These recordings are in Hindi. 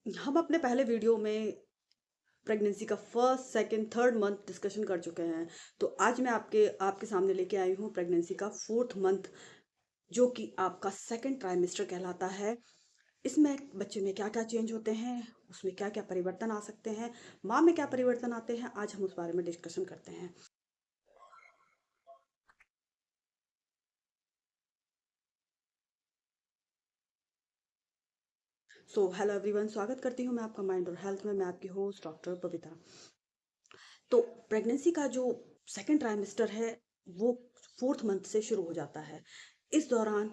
हम अपने पहले वीडियो में प्रेगनेंसी का first, second, third month discussion कर चुके हैं। तो आज मैं आपके आपके सामने लेके आई हूँ प्रेगनेंसी का फोर्थ मंथ, जो कि आपका सेकंड ट्राइमेस्टर कहलाता है। इसमें बच्चे में क्या क्या चेंज होते हैं, उसमें क्या क्या परिवर्तन आ सकते हैं, माँ में क्या परिवर्तन आते हैं, आज हम उस बारे में डिस्कशन करते हैं। सो हेलो एवरीवन, स्वागत करती हूँ मैं आपका माइंड और हेल्थ में। मैं आपकी होस्ट डॉक्टर बबीता। तो प्रेगनेंसी का जो सेकंड ट्राइमेस्टर है वो फोर्थ मंथ से शुरू हो जाता है। इस दौरान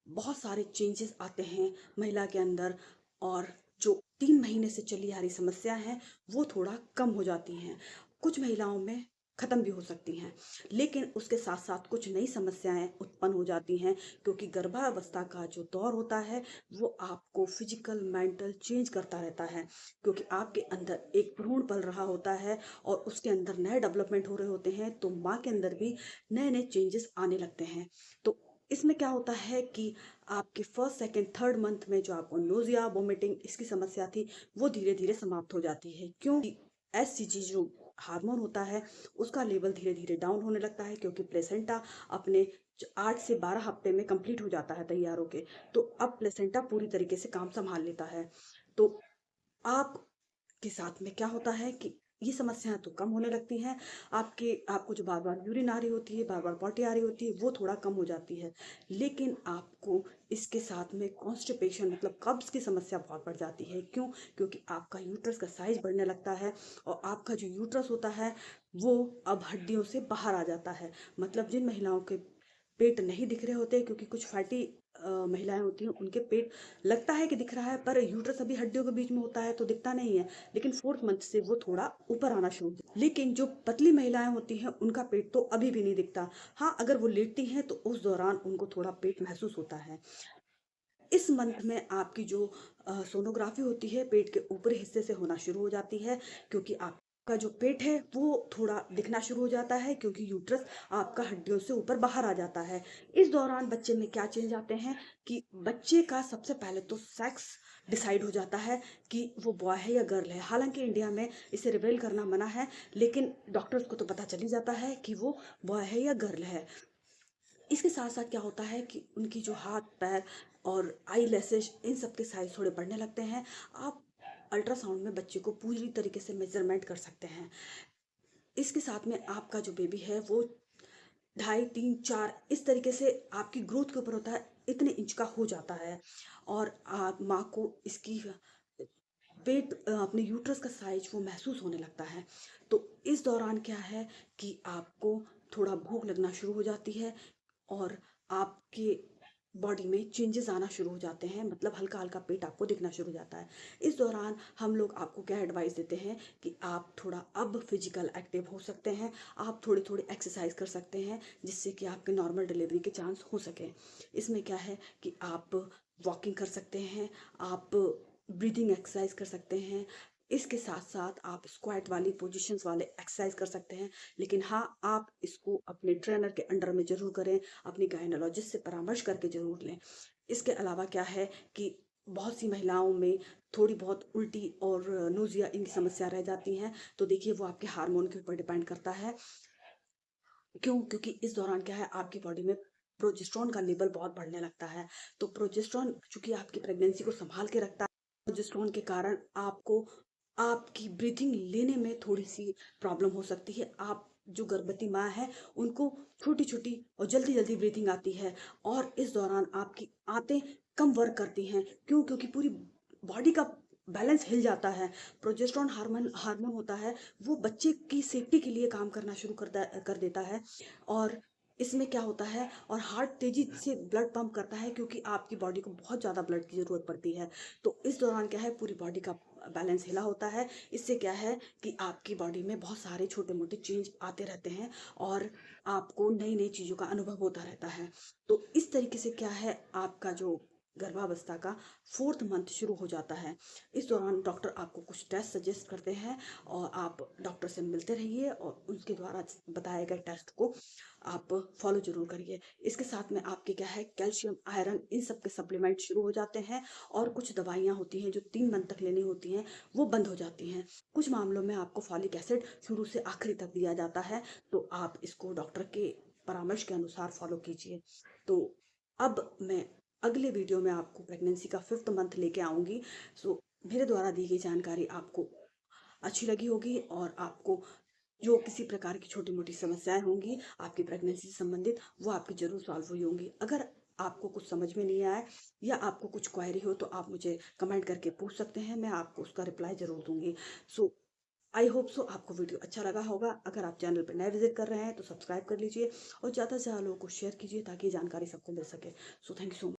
बहुत सारे चेंजेस आते हैं महिला के अंदर, और जो 3 महीने से चली आ रही समस्या है वो थोड़ा कम हो जाती हैं। कुछ महिलाओं में खत्म भी हो सकती हैं, लेकिन उसके साथ साथ कुछ नई समस्याएं उत्पन्न हो जाती हैं, क्योंकि गर्भावस्था का जो दौर होता है वो आपको फिजिकल मेंटल चेंज करता रहता है, क्योंकि आपके अंदर एक भ्रूण पल रहा होता है और उसके अंदर नए डेवलपमेंट हो रहे होते हैं, तो माँ के अंदर भी नए नए चेंजेस आने लगते हैं। तो इसमें क्या होता है कि आपके फर्स्ट, सेकंड, थर्ड मंथ में जो आपको नोजिया, वोमिटिंग इसकी समस्या थी वो धीरे धीरे समाप्त हो जाती है, क्योंकि एससीजी जो हार्मोन होता है उसका लेवल धीरे धीरे डाउन होने लगता है, क्योंकि प्लेसेंटा अपने 8 से 12 हफ्ते में कंप्लीट हो जाता है तैयार होके। तो अब प्लेसेंटा पूरी तरीके से काम संभाल लेता है। तो आप के साथ में क्या होता है कि ये समस्याएं तो कम होने लगती हैं। आपको जो बार बार यूरिन आ रही होती है, बार बार पॉटी आ रही होती है, वो थोड़ा कम हो जाती है। लेकिन आपको इसके साथ में कॉन्स्टिपेशन मतलब कब्ज की समस्या बहुत बढ़ जाती है। क्यों? क्योंकि आपका यूट्रस का साइज बढ़ने लगता है, और आपका जो यूट्रस होता है वो अब हड्डियों से बाहर आ जाता है। मतलब जिन महिलाओं के पेट नहीं दिख रहे होते, क्योंकि कुछ फैटी महिलाएं होती हैं उनके पेट लगता है कि दिख रहा है, पर यूट्रस अभी हड्डियों के बीच में होता है तो दिखता नहीं है। लेकिन फोर्थ मंथ से वो थोड़ा ऊपर आना शुरू होता है। लेकिन जो पतली महिलाएं होती हैं उनका पेट तो अभी भी नहीं दिखता। हाँ, अगर वो लेटती हैं तो उस दौरान उनको थोड़ा पेट महसूस होता है। इस मंथ में आपकी जो सोनोग्राफी होती है पेट के ऊपरी हिस्से से होना शुरू हो जाती है, क्योंकि आपका जो पेट है वो थोड़ा दिखना शुरू हो जाता है, क्योंकि यूट्रस आपका हड्डियों से ऊपर बाहर आ जाता है। इस दौरान बच्चे में क्या चेंज आते हैं कि बच्चे का सबसे पहले तो सेक्स डिसाइड हो जाता है कि वो बॉय है या गर्ल है। हालांकि इंडिया में इसे रिवील करना मना है, लेकिन डॉक्टर्स को तो पता चल ही जाता है कि वो बॉय है या गर्ल है। इसके साथ साथ क्या होता है कि उनकी जो हाथ पैर और आई लैसेस इन सब के साइज थोड़े बढ़ने लगते हैं। आप अल्ट्रासाउंड में बच्चे को पूरी तरीके से मेजरमेंट कर सकते हैं। इसके साथ में आपका जो बेबी है वो 2.5, 3, 4 इस तरीके से आपकी ग्रोथ के ऊपर होता है, इतने इंच का हो जाता है। और आप माँ को इसकी पेट अपने यूट्रस का साइज वो महसूस होने लगता है। तो इस दौरान क्या है कि आपको थोड़ा भूख लगना शुरू हो जाती है, और आपके बॉडी में चेंजेस आना शुरू हो जाते हैं, मतलब हल्का हल्का पेट आपको दिखना शुरू हो जाता है। इस दौरान हम लोग आपको क्या एडवाइस देते हैं कि आप थोड़ा अब फिजिकल एक्टिव हो सकते हैं, आप थोड़ी थोड़ी एक्सरसाइज कर सकते हैं, जिससे कि आपके नॉर्मल डिलीवरी के चांस हो सके। इसमें क्या है कि आप वॉकिंग कर सकते हैं, आप ब्रीदिंग एक्सरसाइज कर सकते हैं। इसके साथ साथ आप स्क्वाट वाली पोजीशंस वाले एक्सरसाइज कर सकते हैं। लेकिन हाँ, आप इसको अपने ट्रेनर के अंडर में जरूर करें, अपनी गायनोलॉजिस्ट से परामर्श करके जरूर लें। इसके अलावा क्या है कि बहुत सी महिलाओं में थोड़ी बहुत उल्टी और नोजिया इनकी समस्या रह जाती हैं। तो देखिए, वो आपके हार्मोन के ऊपर डिपेंड करता है। क्यों? क्योंकि इस दौरान क्या है, आपकी बॉडी में प्रोजेस्टेरॉन का लेवल बहुत बढ़ने लगता है। तो प्रोजेस्टेरॉन चूंकि आपकी प्रेगनेंसी को संभाल के रखता है, प्रोजेस्टेरॉन के कारण आपको आपकी ब्रीथिंग लेने में थोड़ी सी प्रॉब्लम हो सकती है। आप जो गर्भवती माँ है उनको छोटी छोटी और जल्दी जल्दी ब्रीथिंग आती है, और इस दौरान आपकी आंतें कम वर्क करती हैं। क्यों? क्योंकि पूरी बॉडी का बैलेंस हिल जाता है। प्रोजेस्टेरॉन हार्मोन हार्मोन होता है, वो बच्चे की सेफ्टी के लिए काम करना शुरू कर देता है। और इसमें क्या होता है, और हार्ट तेजी से ब्लड पंप करता है, क्योंकि आपकी बॉडी को बहुत ज़्यादा ब्लड की ज़रूरत पड़ती है। तो इस दौरान क्या है, पूरी बॉडी का बैलेंस हिला होता है। इससे क्या है कि आपकी बॉडी में बहुत सारे छोटे मोटे चेंज आते रहते हैं, और आपको नई नई चीज़ों का अनुभव होता रहता है। तो इस तरीके से क्या है, आपका जो गर्भावस्था का 4th मंथ शुरू हो जाता है। इस दौरान डॉक्टर आपको कुछ टेस्ट सजेस्ट करते हैं और आप डॉक्टर से मिलते रहिए और उनके द्वारा बताए गए टेस्ट को आप फॉलो जरूर करिए। इसके साथ में आपके क्या है, कैल्शियम, आयरन, इन सब के सप्लीमेंट शुरू हो जाते हैं और कुछ दवाइयाँ होती हैं जो 3 मंथ तक लेनी होती हैं, वो बंद हो जाती हैं। कुछ मामलों में आपको फॉलिक एसिड शुरू से आखिरी तक दिया जाता है, तो आप इसको डॉक्टर के परामर्श के अनुसार फॉलो कीजिए। तो अब मैं अगले वीडियो में आपको प्रेगनेंसी का 5th मंथ लेके आऊँगी। सो मेरे द्वारा दी गई जानकारी आपको अच्छी लगी होगी और आपको जो किसी प्रकार की छोटी-मोटी समस्याएँ होंगी आपकी प्रेगनेंसी से संबंधित, वो आपकी ज़रूर सॉल्व हुई होंगी। अगर आपको कुछ समझ में नहीं आया या आपको कुछ क्वेरी हो तो आप मुझे कमेंट करके पूछ सकते हैं, मैं आपको उसका रिप्लाई ज़रूर दूँगी। सो आई होप सो आपको वीडियो अच्छा लगा होगा। अगर आप चैनल पर नए विजिट कर रहे हैं तो सब्सक्राइब कर लीजिए और ज़्यादा से ज़्यादा लोगों को शेयर कीजिए ताकि ये जानकारी सबको मिल सके। So thank you so much.